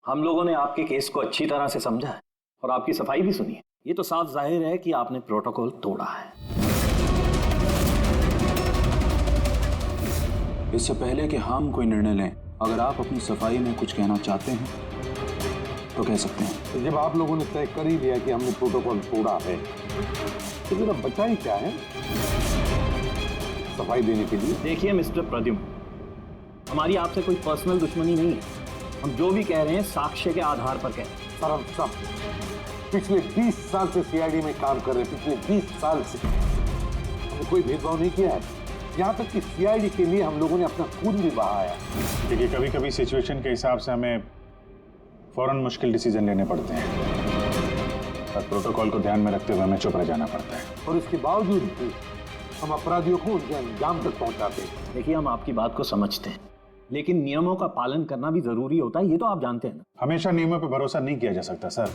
हम लोगों ने आपके केस को अच्छी तरह से समझा है और आपकी सफाई भी सुनी है। ये तो साफ जाहिर है कि आपने प्रोटोकॉल तोड़ा है। इससे पहले कि हम कोई निर्णय लें, अगर आप अपनी सफाई में कुछ कहना चाहते हैं तो कह सकते हैं। तो जब आप लोगों ने तय कर ही लिया कि हमने प्रोटोकॉल तोड़ा है तो मेरा बचा ही क्या है सफाई देने के लिए? देखिए मिस्टर प्रद्युम्न, हमारी आपसे कोई पर्सनल दुश्मनी नहीं है। हम जो भी कह रहे हैं साक्ष्य के आधार पर कह रहे हैं। सर हम सब पिछले 20 साल से सीआईडी में काम कर रहे हैं। पिछले 20 साल से हमने कोई भेदभाव नहीं किया है। यहाँ तक कि सीआईडी के लिए हम लोगों ने अपना खून भी बहाया। देखिए, कभी कभी सिचुएशन के हिसाब से हमें फौरन मुश्किल डिसीजन लेने पड़ते हैं और प्रोटोकॉल को ध्यान में रखते हुए हमें चुप रह जाना पड़ता है। और इसके बावजूद भी हम अपराधियों को उनके अंजाम तक पहुंचाते हैं। देखिए, हम आपकी बात को समझते हैं, लेकिन नियमों का पालन करना भी जरूरी होता है, ये तो आप जानते हैं ना। हमेशा नियमों पर भरोसा नहीं किया जा सकता सर।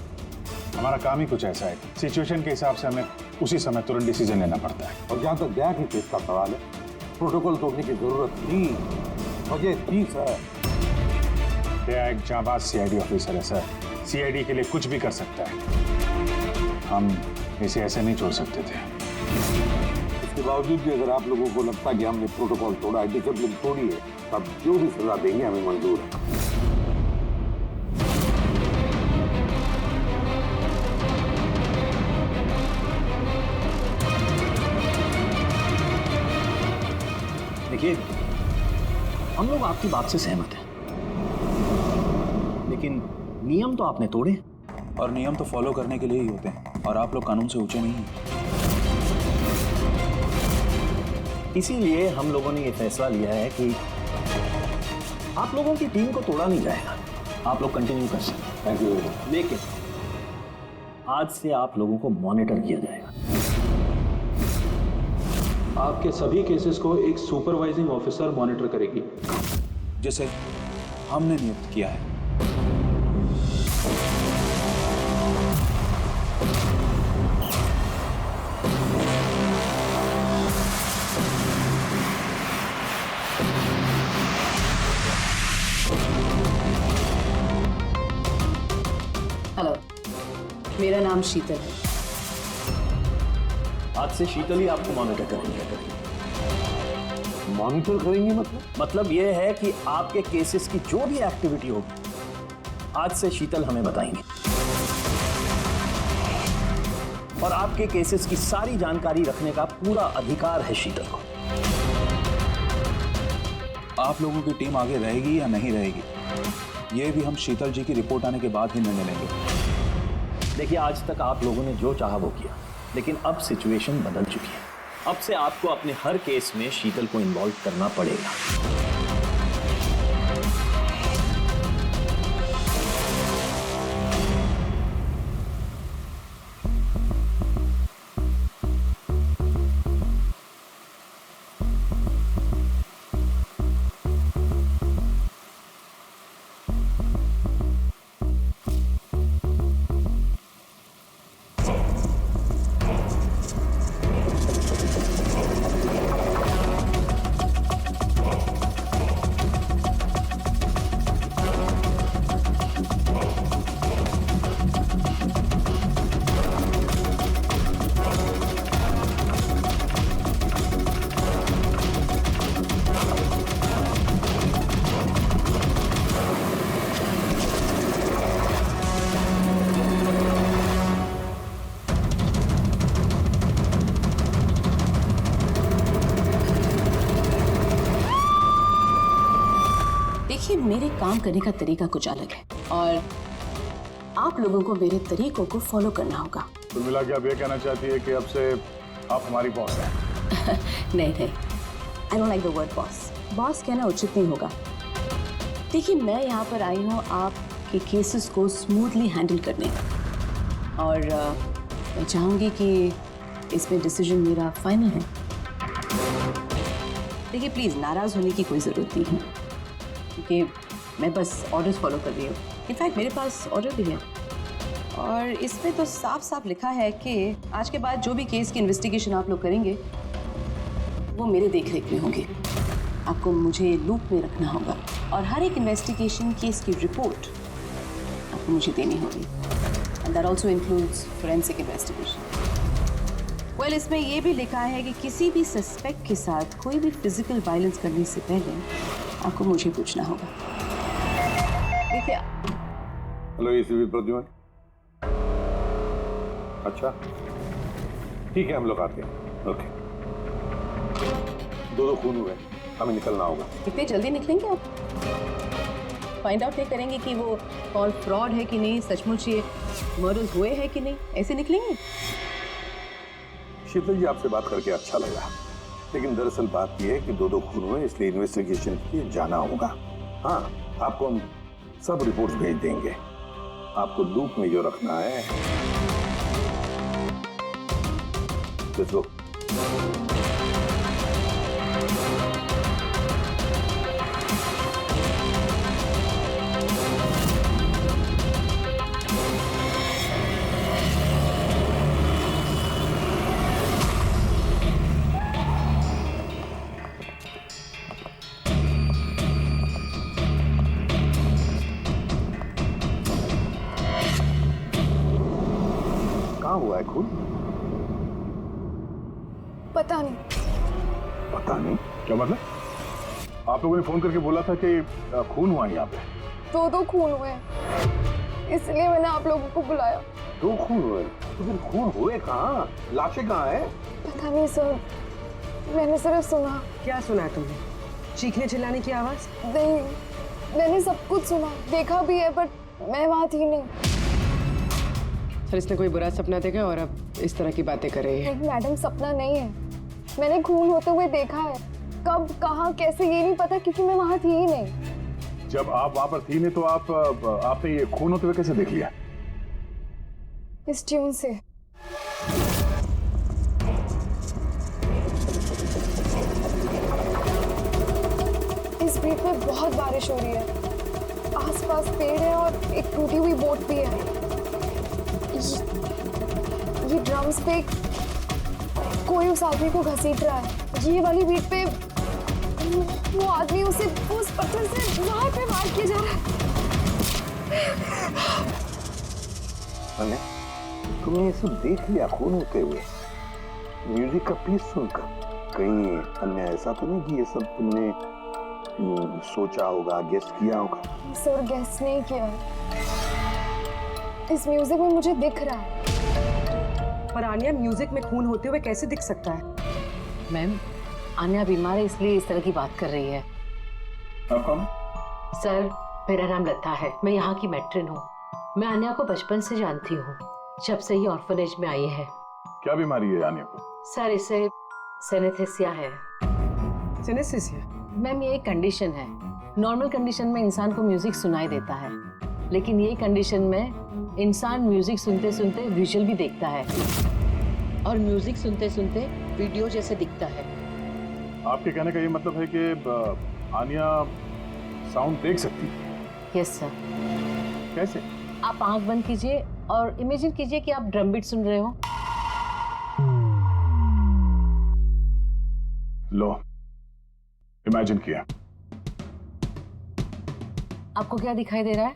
हमारा काम ही कुछ ऐसा है, सिचुएशन के हिसाब से हमें उसी समय तुरंत डिसीजन लेना पड़ता है। और जहाँ तक दया के केस का सवाल है, प्रोटोकॉल तोड़ने की जरूरत थी, वजह थी सर। दया एक जाबाज सीआईडी ऑफिसर है सर, सीआईडी के लिए कुछ भी कर सकता है। हम इसे ऐसे नहीं छोड़ सकते थे। इसके बावजूद भी अगर आप लोगों को लगता है कि हमने प्रोटोकॉल तोड़ा है, डिसिप्लिन तोड़ी है, तब जो भी सजा देंगे हमें मंजूर है। देखिए, हम लोग आपकी बात से सहमत हैं, लेकिन नियम तो आपने तोड़े और नियम तो फॉलो करने के लिए ही होते हैं और आप लोग कानून से ऊंचे नहीं हैं। इसीलिए हम लोगों ने ये फैसला लिया है कि आप लोगों की टीम को तोड़ा नहीं जाएगा, आप लोग कंटिन्यू कर सकते हैं। Thank you. लेकिन आज से आप लोगों को मॉनिटर किया जाएगा। आपके सभी केसेस को एक सुपरवाइजिंग ऑफिसर मॉनिटर करेगी, जैसे हमने नियुक्त किया है। हेलो, मेरा नाम शीतल है। आज से शीतल ही आपको मॉनिटर करेंगे। मॉनिटर करेंगे मतलब ये है कि आपके केसेस की जो भी एक्टिविटी होगी, आज से शीतल हमें बताएंगे और आपके केसेस की सारी जानकारी रखने का पूरा अधिकार है शीतल को। आप लोगों की टीम आगे रहेगी या नहीं रहेगी, ये भी हम शीतल जी की रिपोर्ट आने के बाद ही निर्णय लेंगे। देखिए, आज तक आप लोगों ने जो चाहा वो किया, लेकिन अब सिचुएशन बदल चुकी है। अब से आपको अपने हर केस में शीतल को इन्वॉल्व करना पड़ेगा। मेरे काम करने का तरीका कुछ अलग है और आप लोगों को मेरे तरीकों को फॉलो करना होगा। कुल मिला के आप ये कहना चाहती है कि अब से आप हमारी बॉस हैं? नहीं, I don't like the word boss. Boss कहना उचित नहीं होगा। देखिए, मैं यहाँ पर आई हूँ आपके केसेस को स्मूथली हैंडल करने और मैं चाहूँगी कि इसमें डिसीजन मेरा फाइनल है। देखिए, प्लीज़ नाराज़ होने की कोई ज़रूरत नहीं है, क्योंकि मैं बस ऑर्डर्स फॉलो कर रही हूँ। इनफैक्ट मेरे पास ऑर्डर भी है और इसमें तो साफ साफ लिखा है कि आज के बाद जो भी केस की इन्वेस्टिगेशन आप लोग करेंगे वो मेरे देखरेख में होगी। आपको मुझे लूप में रखना होगा और हर एक इन्वेस्टिगेशन केस की रिपोर्ट आपको मुझे देनी होगी। And that also includes forensic investigation. Well, इसमें ये भी लिखा है कि किसी भी सस्पेक्ट के साथ कोई भी फिजिकल वायलेंस करने से पहले आपको मुझे पूछना होगा। देखिए, हेलो एसीपी प्रद्युमन। अच्छा ठीक है, हम लोग आते हैं। ओके, दो खून हुए, हमें निकलना होगा। कितने जल्दी निकलेंगे आप? फाइंड आउट नहीं करेंगे कि वो कॉल फ्रॉड है कि नहीं, सचमुच ये मर्डर्स हुए हैं कि नहीं, ऐसे निकलेंगे? शीतल जी, आपसे बात करके अच्छा लगा, लेकिन दरअसल बात यह है कि दो खून हुए, इसलिए इन्वेस्टिगेशन के लिए जाना होगा। हाँ, आपको हम सब रिपोर्ट्स भेज देंगे। आपको लूप में जो रखना है, लेट्स गो। कहाँ हुआ है खून? पता नहीं। पता नहीं? क्या मतलब? आप लोगों ने फोन करके बोला था कि खून हुआ है यहाँ पे। दो खून हुए हैं, इसलिए मैंने आप लोगों को बुलाया। दो खून हुए? तो फिर खून हुए कहाँ? लाशें कहाँ है? पता नहीं सर, मैंने सिर्फ सुना। क्या सुना है तुमने? चीखने चिल्लाने की आवाज? नहीं, मैंने सब कुछ सुना, देखा भी है, बट मैं वहाँ थी नहीं। सर, इसने कोई बुरा सपना देखा और अब इस तरह की बातें कर रही है। नहीं मैडम, सपना नहीं है, मैंने खून होते हुए देखा है। कब, कहाँ, कैसे, ये नहीं पता, क्योंकि मैं वहाँ थी ही नहीं। जब आप वहां पर थी नहीं तो आपने ये खून होते हुए कैसे देख लिया? इस ट्यून से। इस बीट में बहुत बारिश हो रही है, आसपास पेड़ है और एक टूटी हुई बोट भी है। ये ड्रम्स पे कोई उस आदमी को घसीट रहा है। ये वाली बीट पे वो आदमी उस पत्थर से वहां पे मार किया जा रहा है। तुमने ये सब देख लिया खून होते हुए, म्यूजिक का पीस सुनकर? कहीं अन्य ऐसा तो नहीं कि ये सब तुमने सोचा होगा, गेस किया होगा? सर, गेस नहीं किया, इस म्यूजिक में मुझे दिख रहा है। पर आन्या, म्यूजिक में खून होते हुए कैसे दिख सकता है? मैम, आन्या बीमार है इसलिए इस तरह की बात कर रही है। आप कौन? सर, मेरा नाम लता है, मैं यहाँ की मैट्रिन हूँ। मैं आन्या को बचपन से जानती हूँ, जब से ये ऑर्फनेज में आई है। क्या बीमारी है आन्या को? सर, इसे सेनेस्थेसिया है। सिनेस्थेसिया? मैम, ये एक कंडीशन है। नॉर्मल कंडीशन में इंसान को म्यूजिक सुनाई देता है, लेकिन ये कंडीशन में इंसान म्यूजिक सुनते सुनते विजुअल भी देखता है और म्यूजिक सुनते सुनते वीडियो जैसे दिखता है। आपके कहने का ये मतलब है कि आन्या साउंड देख सकती है? Yes sir. कैसे? आप आंख बंद कीजिए और इमेजिन कीजिए कि आप ड्रम बीट सुन रहे हो। लो, इमेजिन किया। आपको क्या दिखाई दे रहा है?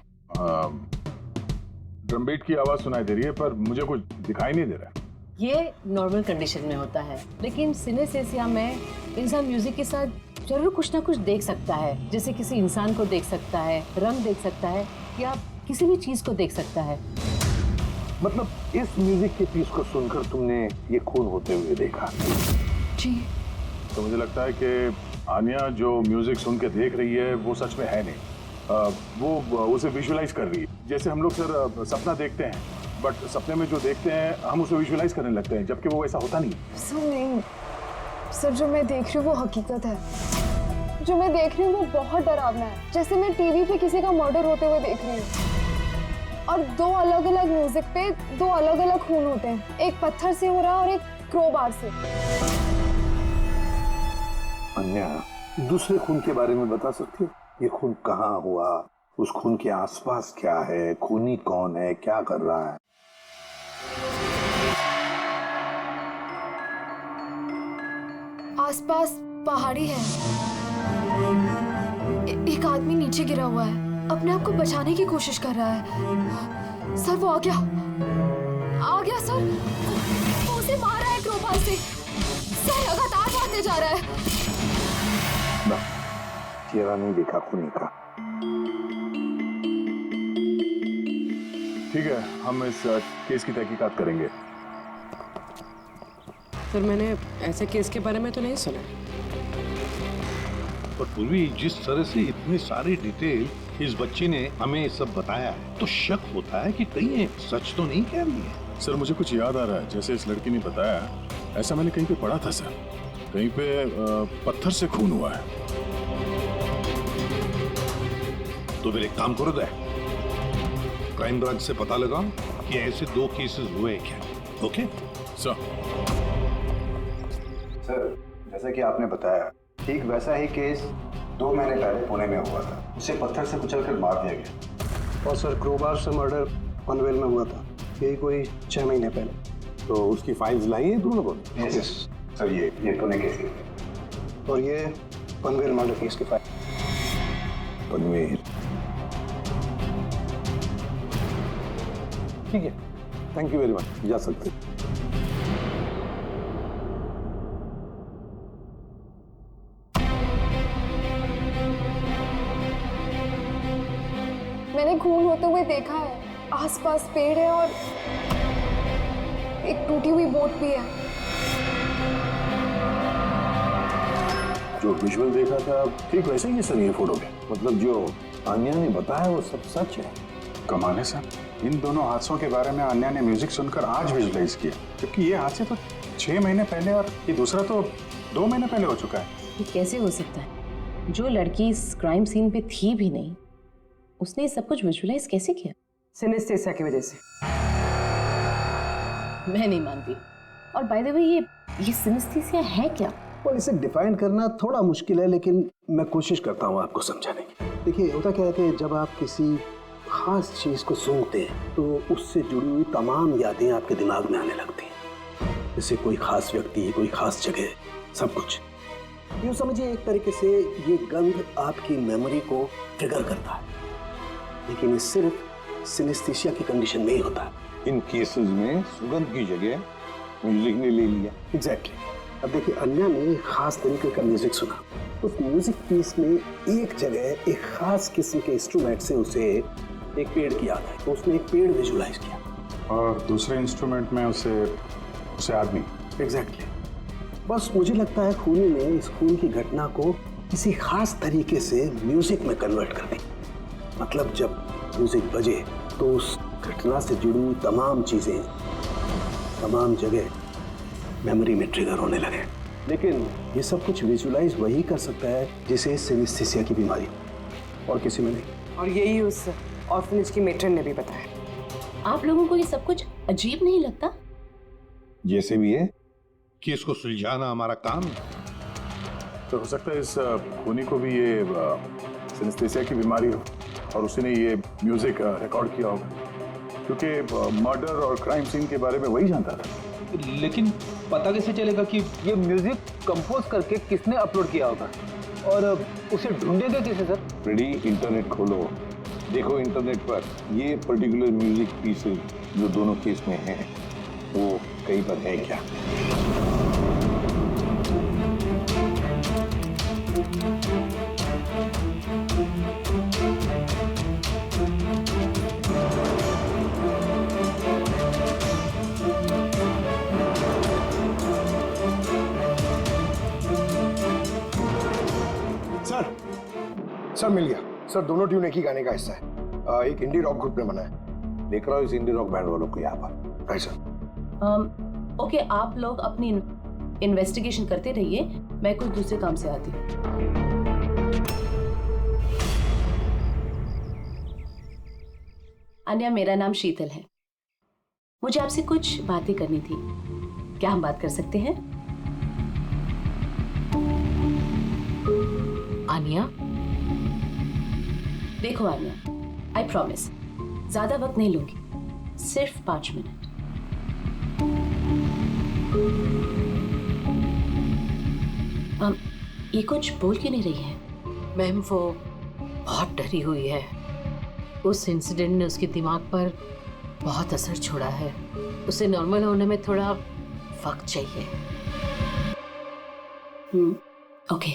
ड्रम बीट की आवाज सुनाई दे रही है, पर मुझे कुछ दिखाई नहीं दे रहा है। ये नॉर्मल कंडीशन में होता है, लेकिन सिनेस्थेसिया में इंसान म्यूजिक के साथ जरूर कुछ ना कुछ देख सकता है, जैसे किसी इंसान को देख सकता है, रंग देख सकता है, या किसी भी चीज को देख सकता है। मतलब इस म्यूजिक के पीस को सुनकर तुमने ये खून होते हुए देखा? जी। तो मुझे लगता है कि आन्या जो म्यूजिक सुन के देख रही है वो सच में है नहीं, वो उसे विजुअलाइज कर रही है। जैसे हम लोग सर सपना देखते हैं, बट सपने में जो देखते हैं हम उसे विजुअलाइज करने लगते हैं, जबकि वो ऐसा होता नहीं। सर नहीं सर, जो मैं देख रही हूँ वो हकीकत है। जो मैं देख रही हूँ वो बहुत डरावना है, जैसे मैं टीवी पे किसी का मर्डर होते हुए देख रही हूँ। और दो अलग अलग म्यूजिक पे दो अलग अलग खून होते हैं, एक पत्थर से हो रहा और एक क्रोबार से। अन्या, दूसरे खून के बारे में बता सकती हो? ये खून कहाँ हुआ, उस खून के आसपास क्या है, खूनी कौन है, क्या कर रहा है? आसपास पहाड़ी है, एक आदमी नीचे गिरा हुआ है। अपने आप को बचाने की कोशिश कर रहा है। सर वो आ गया सर। वो उसे मार रहा है क्रोबार से। सर लगातार मारते जा रहा है। चेहरा नहीं देखा खूनी का। ठीक है, हम इस केस की तहकीकात करेंगे। सर मैंने ऐसे केस के बारे में तो नहीं सुना। पर पूर्वी जिस तरह से इतनी सारी डिटेल इस बच्ची ने हमें सब बताया है, तो शक होता है कि कहीं ये सच तो नहीं कह रही है। सर मुझे कुछ याद आ रहा है, जैसे इस लड़की ने बताया, ऐसा मैंने कहीं पे पढ़ा था सर। कहीं पे पत्थर से खून हुआ है। तो फिर एक काम करो दे, क्राइम ब्रांच से पता लगाओ कि ऐसे 2 केसेस हुए क्या। Okay sir. सर जैसा कि आपने बताया, ठीक वैसा ही केस 2 महीने पहले पुणे में हुआ था। उसे पत्थर से कुचलकर मार दिया गया। और सर क्रोबार से मर्डर पनवेल में हुआ था, यही कोई 6 महीने पहले। तो उसकी फाइल्स लाई हैं तुम लोगों ने? यस सर, ये पुणे केस की। और ये पनवेल मर्डर केस की फाइल। पनवेल, ठीक है, थैंक यू वेरी मच, जा सकते। मैंने खून होते हुए देखा है। आसपास पेड़ है और एक टूटी हुई बोट भी है। जो विजुअल देखा था ठीक वैसे ही है सर ये फोटो में। मतलब जो आन्या ने बताया वो सब सच है। कमाल है सर, इन दोनों हादसों के बारे में आन्या ने म्यूजिक सुनकर आज विजुलाइज किया, जबकि ये हादसे तो 6 महीने पहले और ये दूसरा तो 2 महीने पहले हो चुका है। ये कैसे हो सकता है? जो लड़की इस क्राइम सीन पे थी भी नहीं, उसने ये सब कुछ विजुलाइज कैसे किया? सिनेस्थेसिया की वजह से। मैं नहीं मानती। और बाय द वे ये सिनेस्थेसिया है क्या? और इसे डिफाइन करना थोड़ा मुश्किल है, लेकिन मैं कोशिश करता हूँ आपको समझाने की। देखिए होता क्या है कि जब आप किसी खास चीज को सुनते हैं तो उससे जुड़ी हुई तमाम यादें आपके दिमाग में आने लगती हैं। जैसे कोई खास व्यक्ति, कोई खास जगह, सब कुछ। यूँ समझिए एक तरीके से ये गंध आपकी मेमोरी को ट्रिगर करता है। लेकिन ये सिर्फ सिनेस्थेसिया की कंडीशन में ही होता है। इन केसेस में सुगंध की जगह म्यूजिक ने ले लिया। एग्जैक्टली। अब देखिए अन्या ने एक खास तरीके का म्यूजिक सुना। उस म्यूजिक पीस में एक जगह एक खास किस्म के इंस्ट्रूमेंट से उसे एक पेड़ की याद है, तो उसने एक पेड़ विजुलाइज किया। और दूसरे इंस्ट्रूमेंट में उसे आदमी। एग्जैक्टली। बस मुझे लगता है खूनी ने इस खून की घटना को किसी खास तरीके से म्यूजिक में कन्वर्ट कर दी। मतलब जब म्यूजिक बजे तो उस घटना से जुड़ी हुई तमाम चीजें, तमाम जगह मेमोरी में ट्रिगर होने लगे। लेकिन ये सब कुछ विजुलाइज वही कर सकता है जिसे सिनेस्थेसिया की बीमारी, और किसी में नहीं। और यही उस ऑर्फनेज की मेट्रन ने भी बताया। आप लोगों को ये सब कुछ अजीब नहीं लगता? जैसे भी है, केस को सुलझाना हमारा काम है। तो हो सकता है इस खूनी को भी ये सिनेस्थेसिया की बीमारी हो और उसने ये म्यूजिक रिकॉर्ड किया होगा, क्योंकि मर्डर और क्राइम सीन के बारे में वही जानता था। लेकिन पता कैसे चलेगा कि ये म्यूजिक कंपोज करके किसने अपलोड किया होगा, और उसे ढूंढेगा कैसे सर? रेडी, इंटरनेट खोलो, देखो इंटरनेट पर ये पर्टिकुलर म्यूजिक पीसेस जो दोनों केस में हैं वो कहीं पर है क्या। सर मिल गया सर। दोनों ट्यून एक ही गाने का हिस्सा है। एक इंडी रॉक ग्रुप ने बना है। देख रहा हूँ इस इंडी रॉक बैंड वालों को यहाँ पर। Right sir. ओके, आप लोग अपनी इन्वेस्टिगेशन करते रहिए, मैं कुछ दूसरे काम से आती हूँ। अन्या, मेरा नाम शीतल है। मुझे आपसे कुछ बातें करनी थी, क्या हम बात कर सकते हैं? आन्या, देखो आन्या, आई प्रॉमिस ज्यादा वक्त नहीं लूंगी, सिर्फ 5 मिनट। ये कुछ बोल क्यों नहीं रही है? मैम वो बहुत डरी हुई है। उस इंसिडेंट ने उसके दिमाग पर बहुत असर छोड़ा है। उसे नॉर्मल होने में थोड़ा वक्त चाहिए। ओके।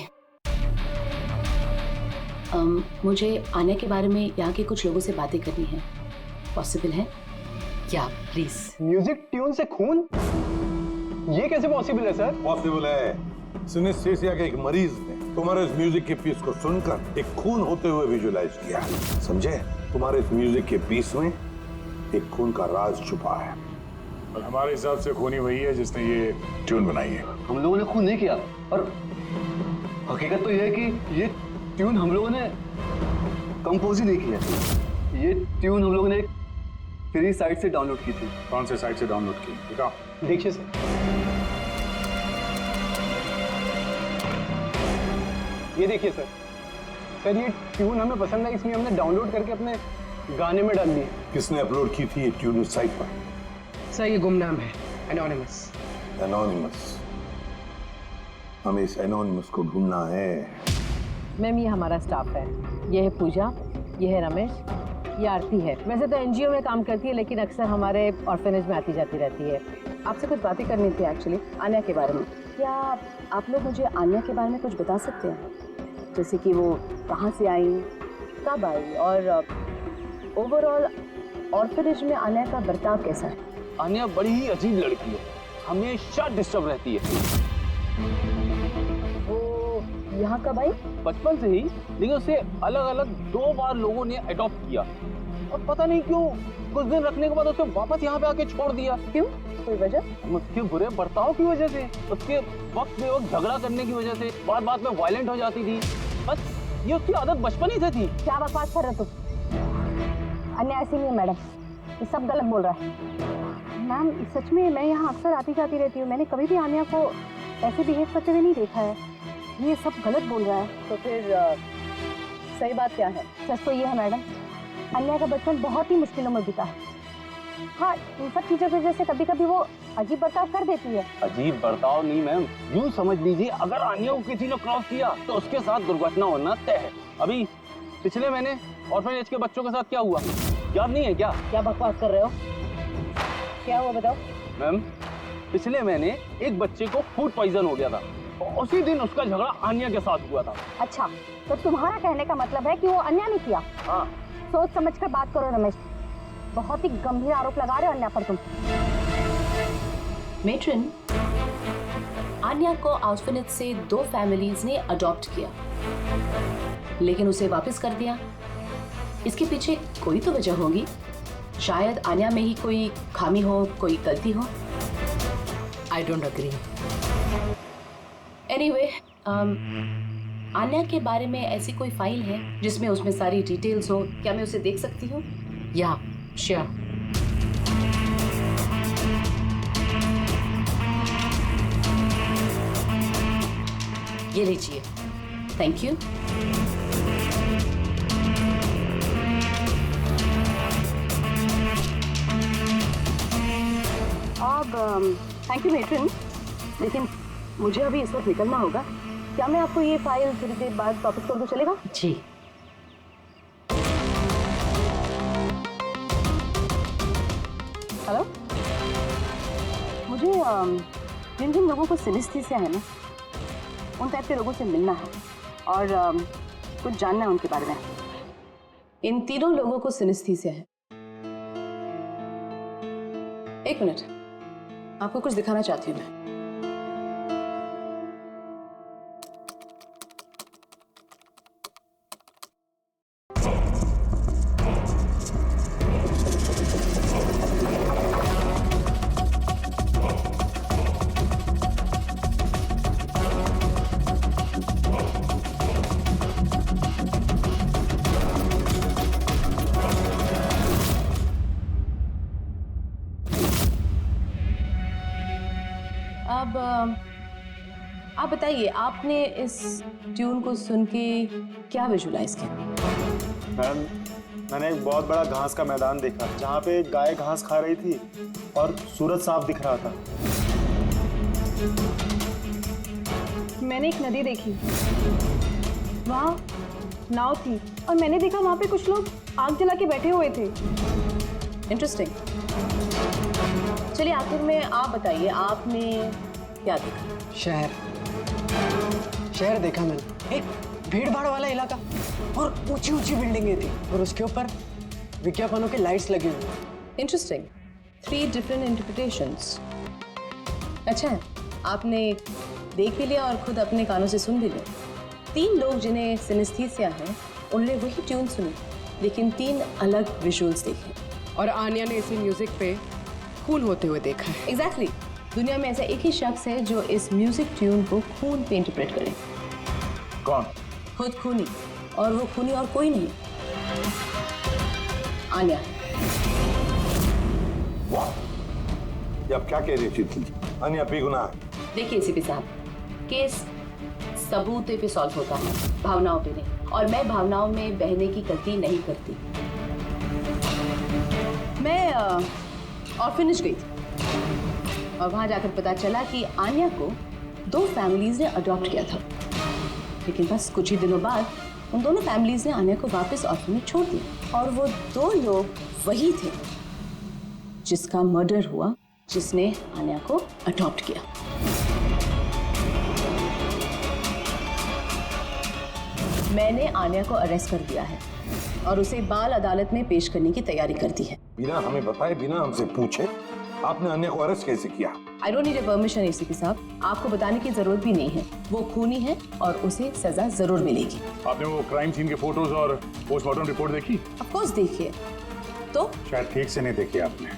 मुझे आन्या के बारे में यहाँ के कुछ लोगों से बातें करनी है। पॉसिबल है? क्या प्लीज? म्यूजिक ट्यून से खून? ये कैसे पॉसिबल है सर? पॉसिबल है। सिनेस्थेसिया के एक मरीज ने तुम्हारे इस म्यूजिक के पीस को सुनकर एक खून होते हुए विजुअलाइज किया। समझे? तुम्हारे इस म्यूजिक के पीस में एक खून का राज छुपा है। और हमारे हिसाब से खूनी वही है जिसने ये ट्यून बनाई है। हम लोगों ने खून नहीं किया, और हकीकत तो यह है कि ये ट्यून हम लोगों ने कंपोज ही नहीं किया। ये ट्यून हम लोगों ने एक फ्री साइट से डाउनलोड की थी। कौन से साइट से डाउनलोड की? दिखाओ। देखिए सर, ये देखिए सर। सर ये ट्यून हमें पसंद है, इसलिए हमने डाउनलोड करके अपने गाने में डाल दी। किसने अपलोड की थी ये ट्यून इस साइट पर? सर ये गुमनाम है, एनोनिमस। एनोनिमस। हमें इस एनोनिमस को ढूंढना है। मैम ये हमारा स्टाफ है। ये है पूजा, ये है रमेश, ये आरती है। वैसे तो एनजीओ में काम करती है, लेकिन अक्सर हमारे ऑर्फेनेज में आती जाती रहती है। आपसे कुछ बातें करनी थी एक्चुअली, आन्या के बारे में। क्या आप लोग मुझे आन्या के बारे में कुछ बता सकते हैं? जैसे कि वो कहाँ से आई, कब आई, और ओवरऑल ऑर्फेनेज में आन्या का बर्ताव कैसा है? आन्या बड़ी ही अजीब लड़की है, हमेशा डिस्टर्ब रहती है। वो यहाँ कब आई? बचपन से ही, लेकिन उसे अलग अलग 2 बार लोगों ने अडॉप्ट किया, और पता नहीं क्यों कुछ दिन रखने के बाद उसे वापस यहाँ पे आके छोड़ दिया। क्यों? कोई वजह? उसके बुरे बर्ताव की वजह से, उसके वक्त में वक्त झगड़ा करने की वजह से, बात बात में वायलेंट हो जाती थी। बस ये उसकी आदत बचपन ही से थी। क्या बकवास कर रहे तुम? अन्या ऐसी नहीं है मैडम, ये सब गलत बोल रहा है। मैम सच में मैं यहाँ अक्सर आती जाती रहती हूँ, मैंने कभी भी आन्या को ऐसे बिहेव करते हुए नहीं देखा है। ये सब गलत बोल रहा है। तो फिर सही बात क्या है? सच तो ये है मैडम, अन्या का बचपन बहुत ही मुश्किलों में बीता है। हाँ, इन सब चीज़ों की वजह से कभी कभी वो अजीब बर्ताव कर देती है। अजीब बर्ताव नहीं मैम, यूँ समझ लीजिए अगर आन्या को किसी ने क्रॉस किया तो उसके साथ दुर्घटना होना तय है। अभी पिछले महीने ऑर्फनेज के बच्चों के साथ क्या हुआ, याद नहीं है क्या? क्या बकवास कर रहे हो? क्या हुआ बताओ? मैम पिछले महीने एक बच्चे को फूड पॉइजन हो गया था, और उसी दिन उसका झगड़ा आन्या के साथ हुआ था। अच्छा, तो तुम्हारा कहने का मतलब है कि वो अन्या ने किया? हाँ। सोच समझ कर बात करो रमेश, बहुत ही गंभीर आरोप लगा रहे हो अन्या पर तुम। मेट्रन, आन्या को ऑर्फनेज से 2 फैमिलीज ने अडॉप्ट किया, लेकिन उसे वापस कर दिया। इसके पीछे कोई तो वजह होगी। शायद आन्या में ही कोई खामी हो, कोई गलती हो। I don't agree. Anyway, Anya के बारे में ऐसी कोई फाइल है जिसमें उसमें सारी डिटेल्स हो? क्या मैं उसे देख सकती हूँ? या श्योर। ये लीजिए। Thank you. अब थैंक यू मेट्रन, लेकिन मुझे अभी इस वक्त निकलना होगा। क्या मैं आपको ये फाइल थोड़ी देर बाद वापस कर दूं, चलेगा? जी। हेलो, मुझे जिन जिन लोगों को सिनेस्थीसिया है ना, उन टाइप के लोगों से मिलना है और कुछ जानना है उनके बारे में। इन तीनों लोगों को सिनेस्थीसिया है। एक मिनट, आपको कुछ दिखाना चाहती हूँ मैं। अब आप बताइए, आपने इस ट्यून को सुन के क्या विजुलाइज किया? मैम, मैंने एक बहुत बड़ा घास का मैदान देखा जहाँ पे एक गाय घास खा रही थी और सूरज साफ दिख रहा था। मैंने एक नदी देखी, वहाँ नाव थी और मैंने देखा वहाँ पे कुछ लोग आग जला के बैठे हुए थे। इंटरेस्टिंग। चलिए आखिर में आप बताइए, आपने क्या देखा? शहर देखा मैंने, एक भीड़ भाड़ वाला इलाका और ऊंची ऊंची बिल्डिंगें थी और उसके ऊपर विज्ञापनों के लाइट्स लगे हुए। इंटरेस्टिंग। 3 different interpretations. अच्छा है, आपने देख भी लिया और खुद अपने कानों से सुन भी लिया। 3 लोग जिन्हें सिनेस्थीसिया है उन्होंने वही ट्यून सुनी, लेकिन 3 अलग विजुअल्स देखे। और आन्या ने इसी म्यूजिक पे खून होते हुए देखा है। एग्जैक्टली। दुनिया में ऐसा एक ही शख्स है जो इस म्यूजिक ट्यून को खून पे इंटरप्रेट करे। कौन? खुद खूनी, और वो खूनी और कोई नहीं, आन्या। ये आप क्या कह रही थी? आन्या बेगुनाह है। देखिए एसीपी साहब, केस सबूत पे सॉल्व होता है, भावनाओं पे नहीं, और मैं भावनाओं में बहने की गलती नहीं करती। मैं ऑर्फनेज गई थी और वहां जाकर पता चला कि आन्या को 2 फैमिलीज ने अडॉप्ट किया था, लेकिन बस कुछ ही दिनों बाद उन दोनों फैमिलीज ने आन्या को वापस ऑर्फनेज छोड़ दिया। और वो 2 लोग वही थे जिसका मर्डर हुआ, जिसने आन्या को अडॉप्ट किया। मैंने आन्या को अरेस्ट कर दिया है और उसे बाल अदालत में पेश करने की तैयारी कर दी है। बिना हमें बताए, बिना हमसे पूछे आपने आन्या को अरेस्ट कैसे किया? I don't need a permission ACP साहब, आपको बताने की जरूरत भी नहीं है। वो खूनी है और उसे सजा जरूर मिलेगी। आपने वो क्राइम सीन के फोटोज और पोस्टमार्टम रिपोर्ट देखी? ऑफ कोर्स देखिए। तो शायद ठीक से नहीं देखी आपने,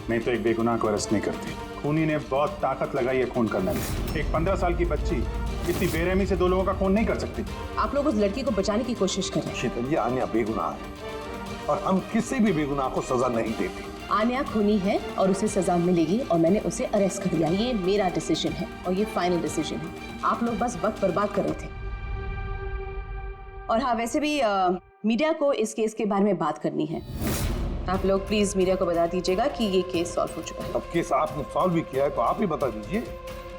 नहीं तो एक बेगुनाह को अरेस्ट नहीं करती। खूनी ने बहुत ताकत लगाई है खून करने में। एक 15 साल की बच्ची इतनी बेरहमी से 2 लोगों का खून नहीं कर सकती। आप लोग उस लड़की को बचाने की कोशिश कर रहे हैं। शीतल, ये आन्या बेगुनाह है और हम किसी भी बेगुनाह को सजा नहीं देते। आन्या खूनी है और उसे सजा मिलेगी और मैंने उसे अरेस्ट कर लिया। ये मेरा डिसीजन है और ये फाइनल डिसीजन है। आप लोग बस वक्त बर्बाद कर रहे थे। और हाँ, वैसे भी मीडिया को इस केस के बारे में बात करनी है। आप लोग प्लीज मीडिया को बता दीजिएगा कि ये केस सॉल्व हो चुका है। अब केस आपने सॉल्व भी किया है तो आप ही बता दीजिए,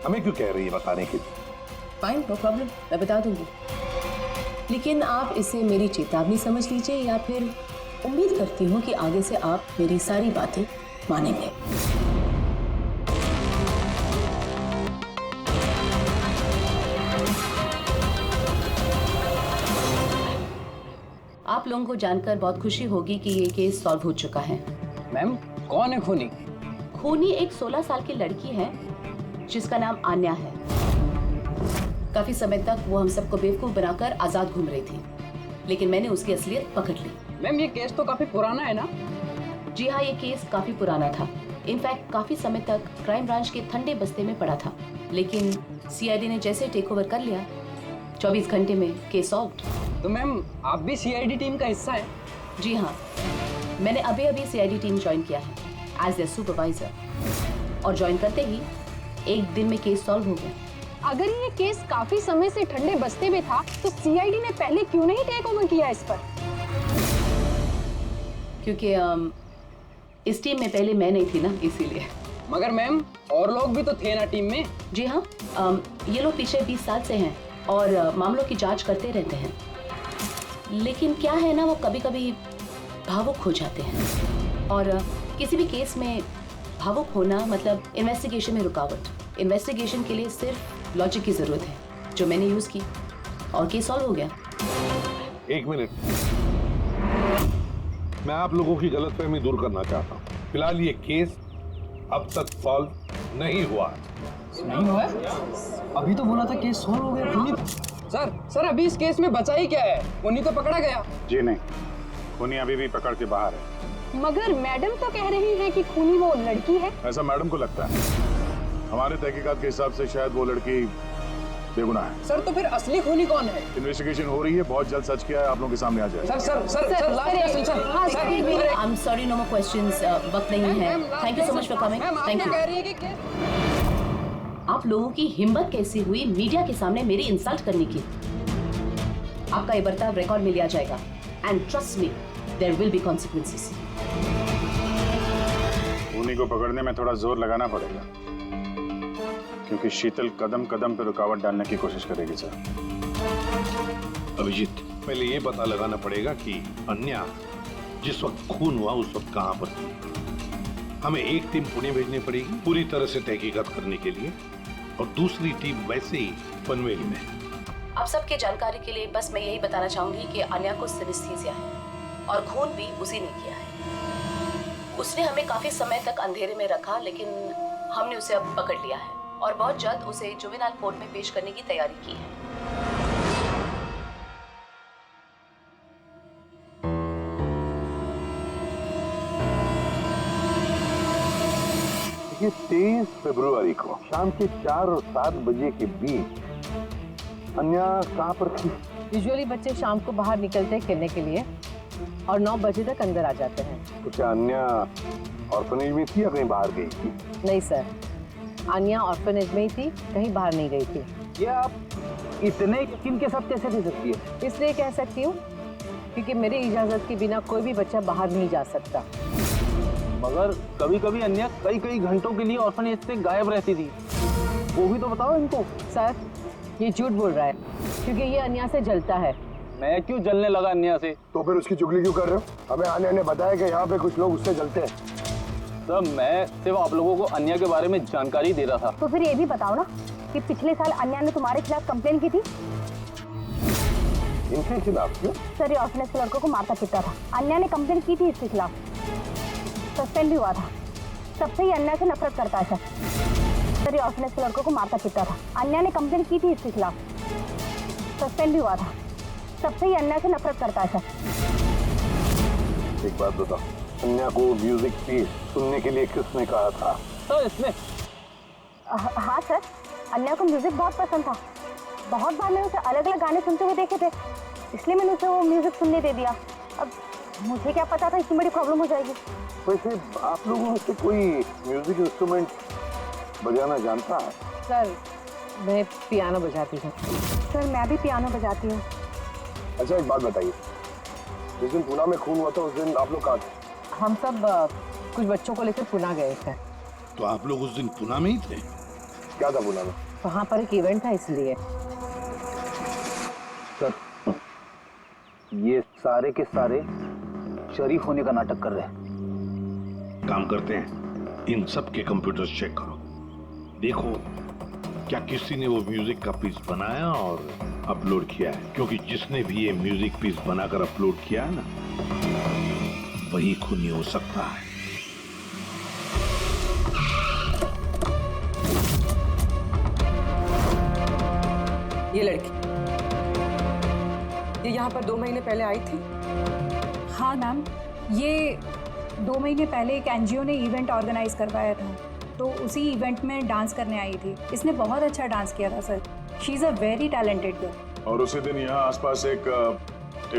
हमें क्यों कह रही है बताने के लिए? फाइन, नो प्रॉब्लम, मैं बता दूंगी। लेकिन आप इसे मेरी चेतावनी समझ लीजिए या फिर उम्मीद करती हूँ कि आगे से आप मेरी सारी बातें मानेंगे। आप लोगों को जानकर बहुत खुशी होगी कि ये केस सॉल्व हो चुका है। मैम, कौन है खूनी? खूनी एक 16 साल की लड़की है जिसका नाम आन्या है। काफी समय तक वो हम सबको बेवकूफ बनाकर आजाद घूम रही थी, लेकिन मैंने उसकी असलियत पकड़ ली। मैम, ये केस तो काफी पुराना है ना? जी हाँ, ये केस काफी पुराना था। इनफैक्ट काफी समय तक क्राइम ब्रांच के ठंडे बस्ते में पड़ा था, लेकिन सीआईडी ने जैसे टेक ओवर कर लिया, 24 घंटे में केस सॉल्व्ड। तो मैम, आप भी सीआईडी टीम का हिस्सा है? जी हाँ, मैंने अभी सीआईडी टीम ज्वाइन किया है एज ए सुपरवाइजर, और ज्वाइन करते ही एक दिन में केस सॉल्व हो गया। अगर ये केस काफी समय से ठंडे बस्ते में था तो सीआईडी ने पहले क्यों नहीं टेक ओवर किया इस पर? क्योंकि इस टीम में पहले मैं नहीं थी ना, इसीलिए। मगर मैम, और लोग भी तो थे ना टीम में? जी हाँ, ये लोग पिछले 20 साल से हैं और मामलों की जांच करते रहते हैं, लेकिन क्या है ना, वो कभी कभी भावुक हो जाते हैं। और किसी भी केस में भावुक होना मतलब इन्वेस्टिगेशन में रुकावट। इन्वेस्टिगेशन के लिए सिर्फ लॉजिक की जरूरत है, जो मैंने यूज की और केस सॉल्व हो गया। 1 मिनट, मैं आप लोगों की गलतफहमी दूर करना चाहता हूँ। फिलहाल ये केस अब तक सॉल्व नहीं हुआ है। नहीं हुआ है? अभी तो बोला था केस सॉल्व हो गया। सर, अभी इस केस में बचा ही क्या है? खूनी तो पकड़ा गया। जी नहीं, खूनी अभी भी पकड़ के बाहर है। मगर मैडम तो कह रही है कि खूनी वो लड़की है। ऐसा मैडम को लगता है। हमारे तहकीकात के हिसाब से शायद वो लड़की बेगुनाह है। सर, तो फिर असली खूनी कौन है? इन्वेस्टिगेशन हो रही है, बहुत जल्द सच क्या है आप लोगों के सामने आ जाएगा। I am sorry, no more questions, वक्त नहीं है। Thank you so much for coming. Thank you. आप लोगों की हिम्मत कैसी हुई मीडिया के सामने मेरी इंसल्ट करने की? आपका ये बर्ताव रिकॉर्ड में लिया जाएगा and trust me, there will be consequences. खूनी को पकड़ने में थोड़ा जोर लगाना पड़ेगा, क्योंकि शीतल कदम कदम पे रुकावट डालने की कोशिश करेगी सर। अभिजीत, पहले ये पता लगाना पड़ेगा कि अन्या जिस वक्त खून हुआ उस वक्त कहां पर थी। हमें एक टीम पुणे भेजनी पड़ेगी पूरी तरह से तहकीकात करने के लिए, और दूसरी टीम वैसे ही पनवेल में। आप सबकी जानकारी के लिए बस मैं यही बताना चाहूंगी कि अन्या को सिनेस्थीसिया है और खून भी उसी ने किया है। उसने हमें काफी समय तक अंधेरे में रखा, लेकिन हमने उसे अब पकड़ लिया है और बहुत जल्द उसे जुवेनाइल कोर्ट में पेश करने की तैयारी की है। ये 23 फरवरी को शाम के 4 और 7 बजे के बीच अन्या कहाँ पर थी? यूजुअली बच्चे शाम को बाहर निकलते हैं खेलने के लिए और 9 बजे तक अंदर आ जाते हैं। तो क्या अन्या ऑर्फनेज में थी या कहीं बाहर गई थी? नहीं सर, अन्या ऑर्फनेज में ही थी, कहीं बाहर नहीं गई थी। ये आप इतने यकीन के साथ कैसे दे सकती है? इसलिए कह सकती हूँ क्योंकि मेरी इजाजत के बिना कोई भी बच्चा बाहर नहीं जा सकता। मगर कभी कभी अन्या कई घंटों के लिए ऑर्फनेज से गायब रहती थी, वो भी तो बताओ इनको। सर ये झूठ बोल रहा है क्योंकि ये अन्या से जलता है। मैं क्यों जलने लगा अन्या से? तो फिर उसकी चुगली क्यों कर रहे हो? हमें अन्या ने बताया कि यहाँ पे कुछ लोग उससे जलते हैं। सर मैं सिर्फ आप लोगों को अन्या के बारे में जानकारी दे रहा था। तो फिर ये भी बताओ ना कि पिछले साल अन्या ने तुम्हारे खिलाफ कंप्लेन की थी। इनके खिलाफ क्यों? सर ये ऑर्फनेज के लड़कों को मारता पीटता था। अन्या ने कंप्लेन की थी इसके खिलाफ, सस्पेंड भी हुआ था। सबसे ही अन्या से नफरत करता है सर ये ऑर्फनेज के लड़कों को मारता पीटता था। अन्या ने कंप्लेन की थी इसके खिलाफ, सस्पेंड भी हुआ था। सबसे ही अन्या से नफरत करता है सर। एक बात बताओ, अन्या को म्यूजिक पीस सुनने के लिए किसने कहा था? सर इसने। हाँ सर, अन्या को म्यूजिक बहुत पसंद था। बहुत बार मैंने उसे अलग अलग गाने सुनते हुए देखे थे, इसलिए मैंने उसे वो म्यूजिक सुनने दे दिया। अब मुझे क्या पता था इतनी बड़ी प्रॉब्लम हो जाएगी। वैसे आप लोगों में से कोई म्यूजिक इंस्ट्रूमेंट बजाना जानता है? सर मैं पियानो बजाती हूँ। सर मैं भी पियानो बजाती हूँ। अच्छा एक बात बताइए, जिस दिन पुणे में खून हुआ था उस दिन आप लोग कहाँ थे? हम सब कुछ बच्चों को लेकर पुणे गए थे। तो आप लोग उस दिन पुणे में ही थे? क्या था पुणे में? वहाँ पर एक इवेंट था इसलिए। सर ये सारे के सारे शरीफ होने का नाटक कर रहे हैं। काम करते हैं, इन सब के कंप्यूटर चेक करो, देखो क्या किसी ने वो म्यूजिक का पीस बनाया और अपलोड किया है, क्योंकि जिसने भी ये म्यूजिक पीस बनाकर अपलोड किया है ना, वही खूनी हो सकता है। ये लड़की ये यहाँ पर 2 महीने पहले आई थी। हाँ मैम, ये 2 महीने पहले एक एनजीओ ने इवेंट ऑर्गेनाइज करवाया था, तो उसी इवेंट में डांस करने आई थी। इसने बहुत अच्छा डांस किया था sir. She is a very talented girl. और उसी दिन यहाँ आसपास एक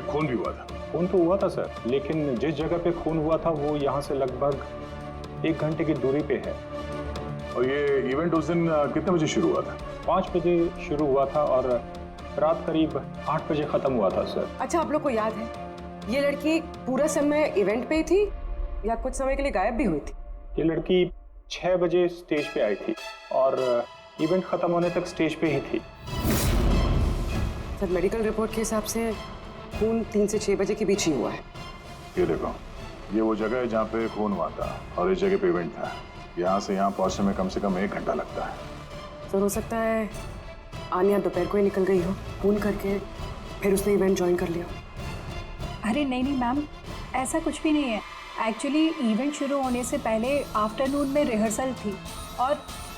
खून भी हुआ था। खून तो हुआ था सर, लेकिन जिस जगह पे खून हुआ था वो यहाँ से लगभग 1 घंटे की दूरी पे है। और ये इवेंट उस दिन कितने बजे शुरू हुआ था? 5 बजे शुरू हुआ था और रात करीब 8 बजे खत्म हुआ था सर। अच्छा आप लोग को याद है ये लड़की पूरा समय इवेंट पे ही थी या कुछ समय के लिए गायब भी हुई थी? ये लड़की 6 बजे स्टेज पे आई थी और इवेंट खत्म होने तक स्टेज पे ही थी। सर मेडिकल रिपोर्ट के हिसाब से खून 3 से 6 बजे के बीच ही हुआ है। ये देखो, ये वो जगह है जहाँ पे खून हुआ था और इस जगह पे इवेंट था। यहाँ से यहाँ पहुँचने में कम से कम 1 घंटा लगता है। सर हो सकता है आन्या दोपहर को ही निकल गई हो खून करके, फिर उसने इवेंट ज्वाइन कर लिया। अरे नहीं मैम, ऐसा कुछ भी नहीं है। एक्चुअली इवेंट शुरू होने से पहले आफ्टरनून में रिहर्सल थी और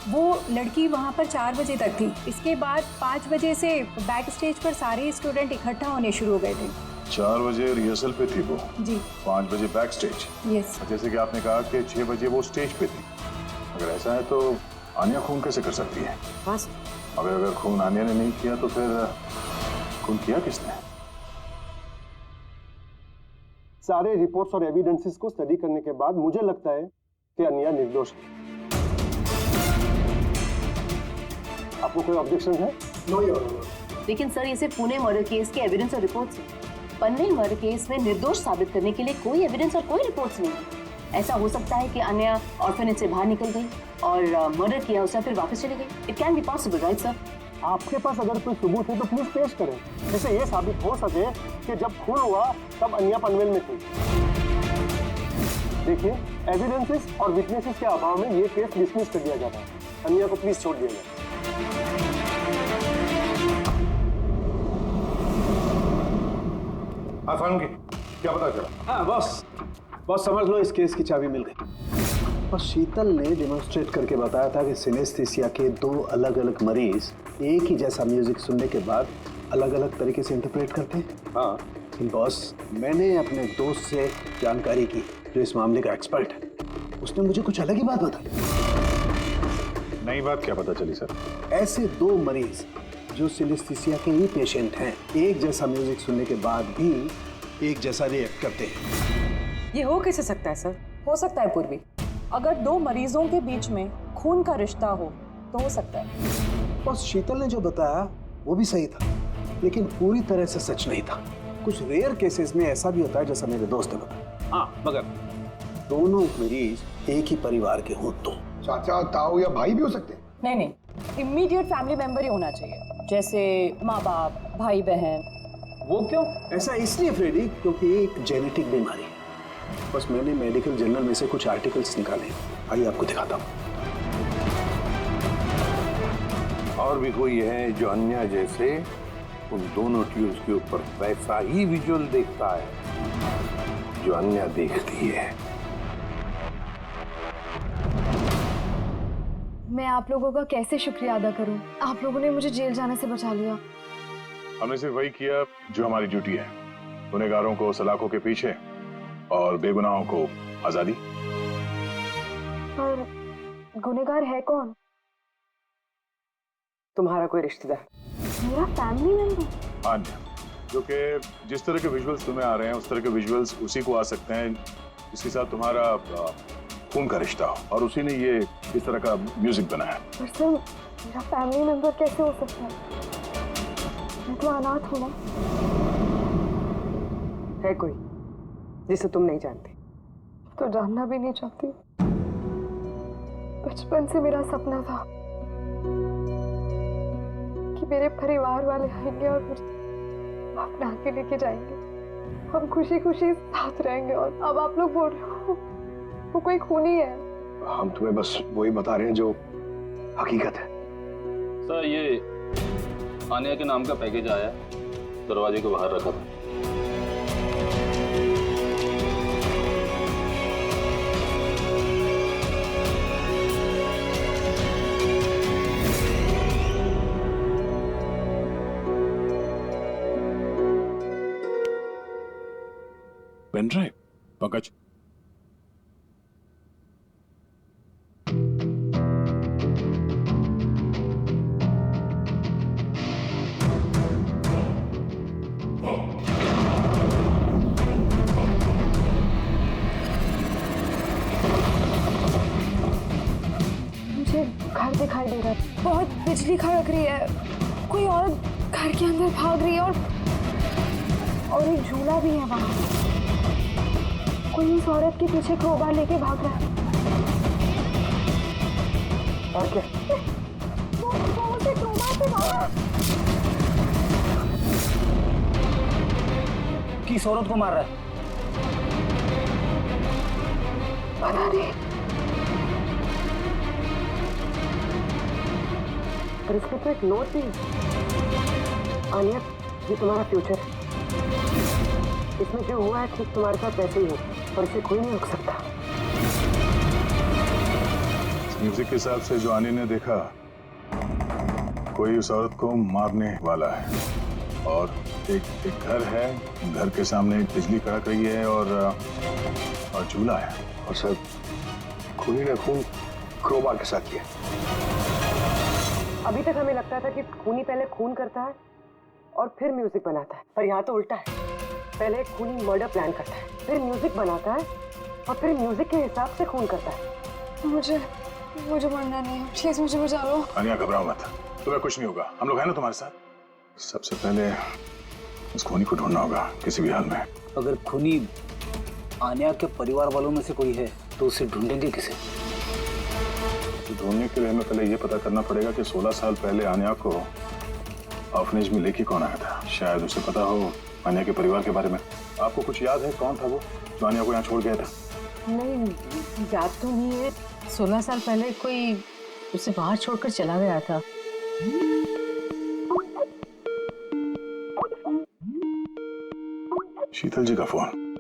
वो लड़की वहाँ पर 4 बजे तक थी। इसके बाद 5 बजे से बैक स्टेज पर सारे स्टूडेंट इकट्ठा होने शुरू हो गए थे। 4 बजे रिहर्सल पे थी वो जी। 5 बजे बैक स्टेज। यस। जैसे कि आपने कहा कि 6 बजे वो स्टेज पे थी। अगर ऐसा है तो आन्या खून कैसे कर सकती है? हाँ। अगर खून आन्या ने नहीं किया तो फिर खून किया किसने? सारे रिपोर्ट्स और एविडेंसेस को स्टडी करने के बाद मुझे लगता है कि अन्या निर्दोष है। आपको कोई ऑब्जेक्शन है? No your honour. लेकिन सर ये सिर्फ पुणे मर्डर केस के एविडेंस और रिपोर्ट्स हैं। पनवेल मर्डर केस में निर्दोष साबित करने के लिए कोई एविडेंस और कोई रिपोर्ट्स नहीं है। ऐसा हो सकता है कि अन्या ऑर्फनेज से बाहर निकल गई और मर्डर किया उसने फिर वापस चली गई। It can be possible, right sir? आपके पास अगर कोई सबूत है तो प्लीज पेश करें, जिससे ये साबित हो सके कि जब खून हुआ तब अनिया पनवेल में थी। देखिए, एविडेंसेस और विटनेसेस के अभाव में ये केस डिसमिस कर दिया जाता है। अनिया को प्लीज छोड़ दिया जाए। हाँ फारूकी, क्या पता चला? हाँ बस समझ लो, इस केस की चाबी मिल गई। और शीतल ने डेमोन्स्ट्रेट करके बताया था कि सिनेस्थीसिया के 2 अलग अलग मरीज एक ही जैसा म्यूजिक सुनने के बाद अलग अलग तरीके से इंटरप्रेट करते हैं। हाँ बॉस, मैंने अपने दोस्त से जानकारी की जो इस मामले का एक्सपर्ट है। उसने मुझे कुछ अलग ही बात बताई। नई बात क्या पता चली सर? ऐसे 2 मरीज जो सिनेस्थीसिया के ही पेशेंट हैं, एक जैसा म्यूजिक सुनने के बाद भी एक जैसा रिएक्ट करते हैं। ये हो कैसे सकता है सर? हो सकता है पूर्वी, अगर 2 मरीजों के बीच में खून का रिश्ता हो तो हो सकता है। बस शीतल ने जो बताया वो भी सही था, लेकिन पूरी तरह से सच नहीं था। कुछ रेयर केसेस में ऐसा भी होता है जैसा मेरे दोस्त ने बताया। हाँ, मगर दोनों मरीज एक ही परिवार के हो तो चाचा, ताऊ या भाई भी हो सकते हैं। नहीं, इमीडिएट फैमिली मेंबर ही होना चाहिए, जैसे माँ बाप, भाई बहन। वो क्यों? ऐसा इसलिए फ्रेडी क्योंकि एक जेनेटिक बीमारी है। बस मैंने मेडिकल जर्नल में से कुछ आर्टिकल्स निकाले, आइए आपको दिखाता हूँ। और भी कोई है जो अन्या जैसे उन दोनों ट्यूब्स के ऊपर वैसा ही विजुअल देखता है जो अन्या देखती है? मैं आप लोगों का कैसे शुक्रिया अदा करूं? आप लोगों ने मुझे जेल जाने से बचा लिया। हमने सिर्फ वही किया जो हमारी ड्यूटी है, गुनहगारों को सलाखों के पीछे और बेगुनाहों को आजादी। पर गुनहगार है कौन? तुम्हारा कोई रिश्तेदार। मेरा फैमिली मेंबर? हाँ, जो कि जिस तरह के विजुअल्स तुम्हें आ रहे हैं उस तरह के विजुअल्स उसी को आ सकते हैं जिसके साथ तुम्हारा खून का रिश्ता हो, और उसी ने ये इस तरह का म्यूजिक बनाया। पर सर, मेरा फैमिली मेंबर कैसे हो सकता है? मैं तो अनाथ हूँ ना। है कोई जिसे तुम नहीं जानती? तो जानना भी नहीं चाहती। बचपन से मेरा सपना था कि मेरे परिवार वाले आएंगे और मुझे अपना के लेके जाएंगे, हम खुशी खुशी साथ रहेंगे। और अब आप लोग बोल रहे हो वो कोई खूनी है। हम तुम्हें बस वही बता रहे हैं जो हकीकत है। सर, ये आनिया के नाम का पैकेज आया, दरवाजे के बाहर रखा था। पेन ड्राइव पंकज, मुझे घर दिखाई दे रहा है, बहुत बिजली खड़क रही है, कोई औरत घर के अंदर भाग रही है और एक झूला भी है वहाँ। कोई उस औरत के पीछे क्रोबार लेके भाग रहा है। और क्या? वो उसे क्रोबार से मारा। किस औरत को मार रहा है? पता नहीं। पर इसमें तो एक नोट भी है। आनिया, ये तुम्हारा फ्यूचर है। इसमें जो हुआ है ठीक तुम्हारे साथ वैसे ही हो, और इसे कोई नहीं रोक सकता। म्यूजिक के हिसाब से जो आने ने देखा, कोई उस औरत को मारने वाला है, और एक घर है, घर के सामने बिजली कड़क रही है और झूला है। और सर, खूनी ने खून क्रोबार के साथ किया। अभी तक हमें लगता था कि खूनी पहले खून करता है और फिर म्यूजिक बनाता है, पर यहाँ तो उल्टा है। पहले खूनी मर्डर प्लान करता है, फिर म्यूजिक बनाता है और फिर म्यूजिक के हिसाब से खून करता है। मुझे मरना नहीं है, प्लीज मुझे बचा लो। आनिया, घबराओ मत, तुम्हें कुछ नहीं होगा, हम लोग हैं ना तुम्हारे साथ। सबसे पहले उस खूनी को ढूंढना होगा किसी भी हाल में। अगर खूनी आनिया के परिवार वालों में से कोई है तो उसे ढूंढेंगे किसे? ढूंढने के लिए हमें पहले ये पता करना पड़ेगा कि 16 साल पहले आनिया को ऑर्फनेज में लेके कौन आया था? शायद उसे पता हो आन्या के परिवार के बारे में। आपको कुछ याद है कौन था वो जो आन्या को यहाँ छोड़ गया था? नहीं, याद तो नहीं है। 16 साल पहले कोई उसे बाहर छोड़कर चला गया था। शीतल जी का फोन,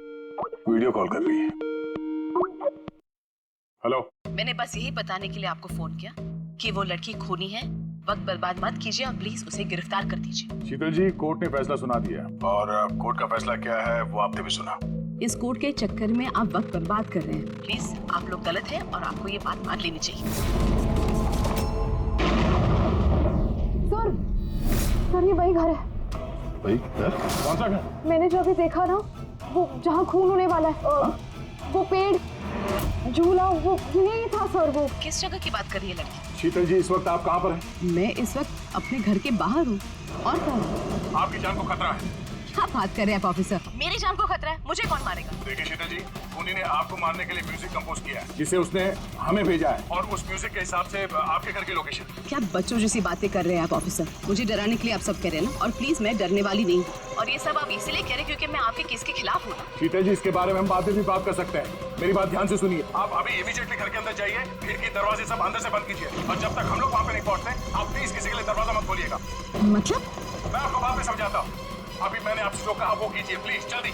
वीडियो कॉल कर रही है। हेलो। मैंने बस यही बताने के लिए आपको फोन किया कि वो लड़की खूनी है। वक्त बर्बाद मत कीजिए और प्लीज उसे गिरफ्तार कर दीजिए। शीतल जी, कोर्ट ने फैसला सुना दिया और कोर्ट का फैसला क्या है वो आपने भी सुना। इस कोर्ट के चक्कर में आप वक्त बर्बाद कर रहे हैं। प्लीज, आप लोग गलत हैं और आपको ये बात मान लेनी चाहिए। सर ये वही घर है। वही घर? कौन सा घर? मैंने जो अभी देखा ना, वो जहाँ खून होने वाला है, वो पेड़, झूला, वो यही था सर। वो किस जगह की बात कर रही है लड़की? शीतल जी, इस वक्त आप कहाँ पर हैं? मैं इस वक्त अपने घर के बाहर हूँ। और कौन? आपकी जान को खतरा है। क्या बात कर रहे हैं आप ऑफिसर? मेरी जान को खतरा है? मुझे कौन मारेगा? देखिए शीतल जी, खूनी ने आपको मारने के लिए म्यूजिक कंपोज किया है जिसे उसने हमें भेजा है और उस म्यूजिक के हिसाब से आपके घर की लोकेशन। क्या बच्चों जैसी बातें कर रहे हैं आप ऑफिसर? मुझे डराने के लिए आप सब कह रहे हैं ना? और प्लीज, मैं डरने वाली नहीं हूँ। और ये सब आप इसीलिए कह रहे हैं क्योंकि मैं आपके केस के खिलाफ हूँ। शीतल जी, इसके बारे में हम बाद में भी बात कर सकते हैं। मेरी बात ध्यान से सुनिए। आप अभी इमीडिएटली घर के अंदर जाइए, खिड़की दरवाजे सब अंदर से बंद कीजिए और जब तक हम लोग वहाँ पे नहीं पहुँचते आप प्लीज किसी के लिए दरवाजा मत खोलिएगा। मतलब? मैं आपको बाद में समझाता हूँ। अभी मैंने आपसे जो कहा वो कीजिए प्लीज, जल्दी।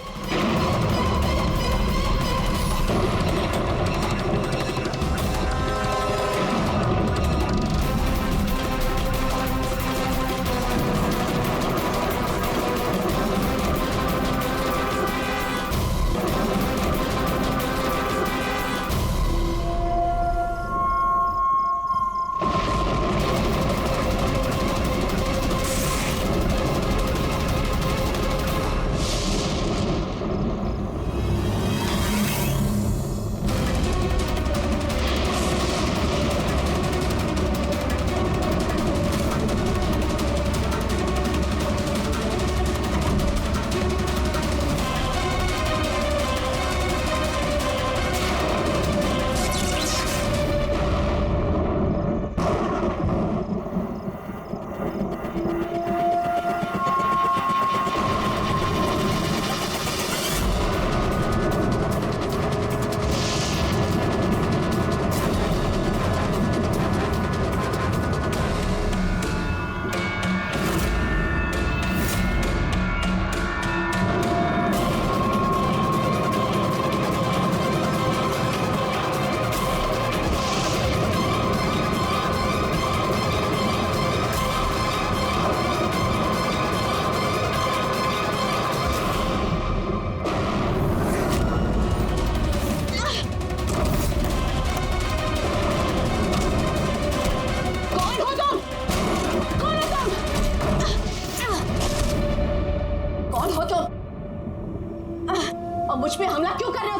मुझ पे हमला क्यों कर रहे हो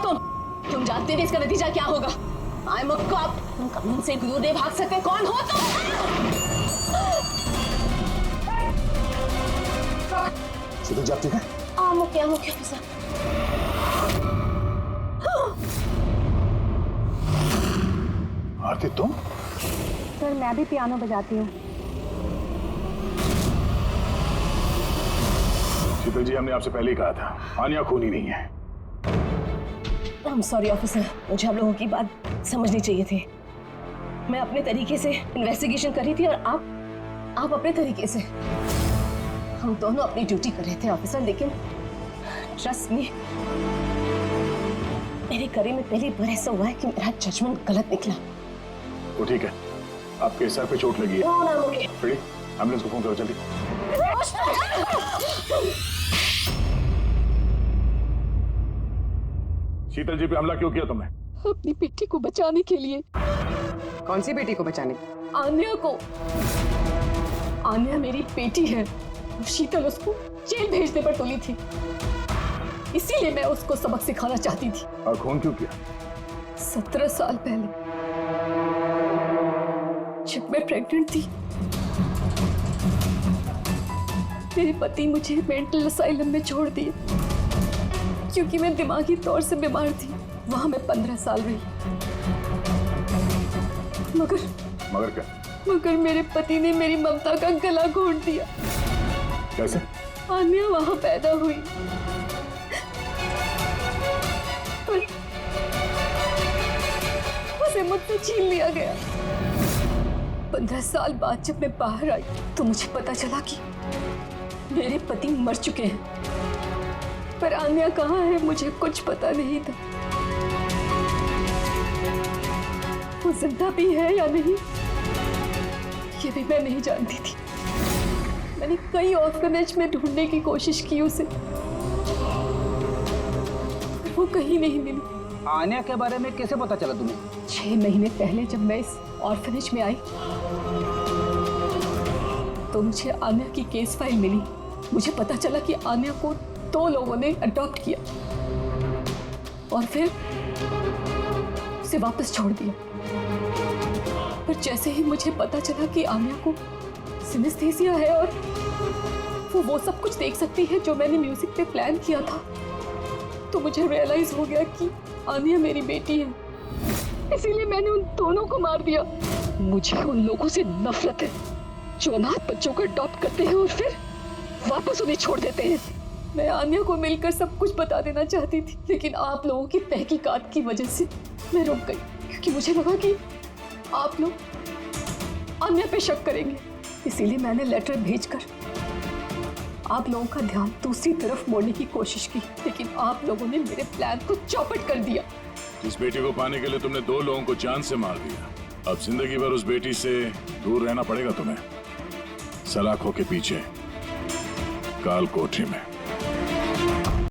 तुम जानते नहीं इसका नतीजा क्या होगा। I am a cop. तुम कानून से दूर नहीं भाग सकते। कौन हो तुम? शीतल जी, आप ठीक है? क्या ऑफिसर? आरती, तुम? सर मैं भी पियानो बजाती हूँ। शीतल जी, हमने आपसे पहले ही कहा था आन्या खूनी नहीं है। I'm sorry ऑफिसर, मुझे आप लोगों की बात समझनी चाहिए थी। मैं अपने तरीके से इन्वेस्टिगेशन कर रही थी और आप अपने तरीके से। हम दोनों अपनी ड्यूटी कर रहे थे ऑफिसर, लेकिन ट्रस्ट मी, मेरे करियर में पहली बार ऐसा हुआ है कि मेरा जजमेंट गलत निकला। वो ठीक है, आपके सर पे चोट लगी है। रेडी? एम्बुलेंस को फोन करो जल्दी। शीतल जी पे हमला क्यों किया तुमने? अपनी बेटी को बचाने के लिए। कौन सी बेटी को बचाने? आन्या को। आन्या मेरी बेटी है। शीतल उसको जेल भेजने पर तुली थी, इसीलिए मैं उसको सबक सिखाना चाहती थी। और खून क्यों किया? 17 साल पहले जब मैं प्रेग्नेंट थी, मेरे पति मुझे मेंटल असाइलम में छोड़ दिए क्योंकि मैं दिमागी तौर से बीमार थी। वहां मैं 15 साल रही। मगर क्या? मगर मेरे पति ने मेरी ममता का गला घोंट दिया। कैसे? आन्या वहां पैदा हुई, पर उसे मुझसे छीन लिया गया। 15 साल बाद जब मैं बाहर आई तो मुझे पता चला कि मेरे पति मर चुके हैं, पर आन्या कहाँ है मुझे कुछ पता नहीं था। वो जिंदा भी है या नहीं ये भी मैं नहीं जानती थी। मैंने कई ऑर्फनेज में ढूंढने की कोशिश की उसे, वो कहीं नहीं मिली। आन्या के बारे में कैसे पता चला तुम्हें? 6 महीने पहले जब मैं इस ऑर्फनेज में आई तो मुझे आन्या की केस फाइल मिली। मुझे पता चला कि आन्या को 2 लोगों ने अडॉप्ट किया और फिर उसे वापस छोड़ दिया। पर जैसे ही मुझे पता चला कि आन्या को सिनेस्थेसिया है और वो सब कुछ देख सकती है जो मैंने म्यूजिक पे प्लान किया था, तो मुझे रियलाइज हो गया कि आन्या मेरी बेटी है। इसीलिए मैंने उन दोनों को मार दिया। मुझे उन लोगों से नफरत है जो अनाथ बच्चों को अडॉप्ट करते हैं और फिर वापस उन्हें छोड़ देते हैं। मैं आन्या को मिलकर सब कुछ बता देना चाहती थी, लेकिन आप लोगों की तहकीकात की वजह से मैं रुक गई, क्योंकि मुझे लगा कि आप लोग आन्या पे शक करेंगे। इसीलिए मैंने लेटर भेजकर आप लोगों का ध्यान दूसरी तरफ मोड़ने की कोशिश की, लेकिन आप लोगों ने मेरे प्लान को चौपट कर दिया। इस बेटी को पाने के लिए तुमने 2 लोगों को जान से मार दिया। अब जिंदगी भर उस बेटी से दूर रहना पड़ेगा तुम्हें, सलाखों के पीछे काल कोठरी में।